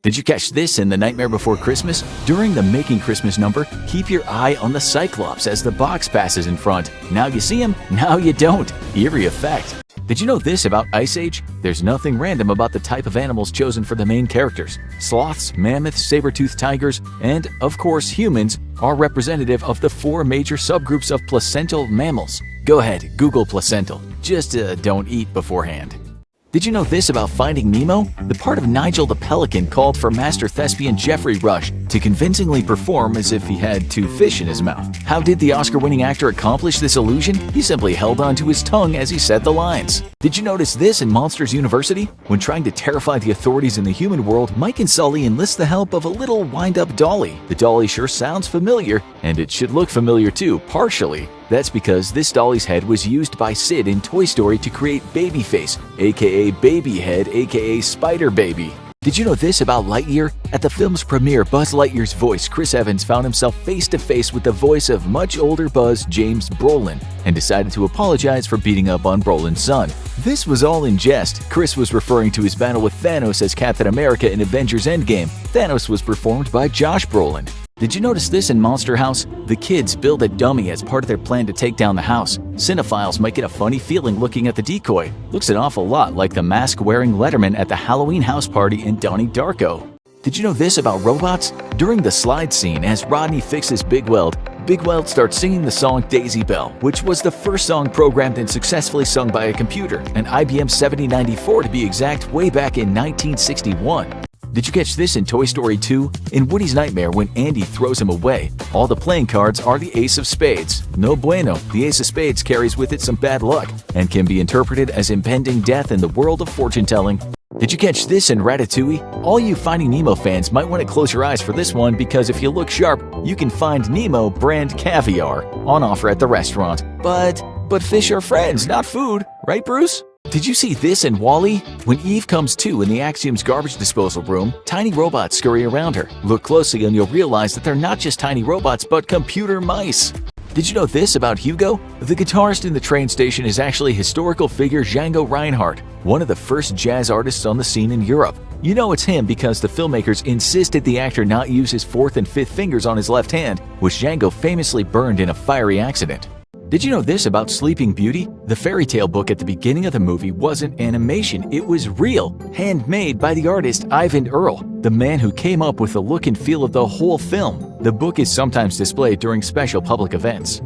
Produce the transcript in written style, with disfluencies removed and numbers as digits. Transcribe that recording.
Did you catch this in The Nightmare Before Christmas? During the Making Christmas number, keep your eye on the Cyclops as the box passes in front. Now you see him, now you don't. Eerie effect. Did you know this about Ice Age? There's nothing random about the type of animals chosen for the main characters. Sloths, mammoths, saber-toothed tigers, and, of course, humans are representative of the 4 major subgroups of placental mammals. Go ahead, Google placental. Just don't eat beforehand. Did you know this about Finding Nemo? The part of Nigel the Pelican called for master thespian Geoffrey Rush to convincingly perform as if he had 2 fish in his mouth. How did the Oscar-winning actor accomplish this illusion? He simply held onto his tongue as he said the lines. Did you notice this in Monsters University? When trying to terrify the authorities in the human world, Mike and Sully enlist the help of a little wind-up dolly. The dolly sure sounds familiar, and it should look familiar too, partially. That's because this dolly's head was used by Sid in Toy Story to create Babyface, aka Baby Head, aka Spider Baby. Did you know this about Lightyear? At the film's premiere, Buzz Lightyear's voice, Chris Evans, found himself face-to-face with the voice of much older Buzz, James Brolin, and decided to apologize for beating up on Brolin's son. This was all in jest. Chris was referring to his battle with Thanos as Captain America in Avengers Endgame. Thanos was performed by Josh Brolin. Did you notice this in Monster House? The kids build a dummy as part of their plan to take down the house. Cinephiles might get a funny feeling looking at the decoy. Looks an awful lot like the mask-wearing Letterman at the Halloween house party in Donnie Darko. Did you know this about robots? During the slide scene, as Rodney fixes Big Weld starts singing the song Daisy Bell, which was the first song programmed and successfully sung by a computer, an IBM 7094 to be exact, way back in 1961. Did you catch this in Toy Story 2? In Woody's nightmare, when Andy throws him away, all the playing cards are the Ace of Spades. No bueno, the Ace of Spades carries with it some bad luck and can be interpreted as impending death in the world of fortune-telling. Did you catch this in Ratatouille? All you Finding Nemo fans might want to close your eyes for this one because if you look sharp, you can find Nemo brand caviar on offer at the restaurant. But fish are friends, not food, right, Bruce? Did you see this in WALL-E? When Eve comes to in the Axiom's garbage disposal room, tiny robots scurry around her. Look closely and you'll realize that they're not just tiny robots, but computer mice. Did you know this about Hugo? The guitarist in the train station is actually historical figure Django Reinhardt, one of the first jazz artists on the scene in Europe. You know it's him because the filmmakers insisted the actor not use his 4th and 5th fingers on his left hand, which Django famously burned in a fiery accident. Did you know this about Sleeping Beauty? The fairy tale book at the beginning of the movie wasn't animation, it was real, handmade by the artist Ivan Earl, the man who came up with the look and feel of the whole film. The book is sometimes displayed during special public events.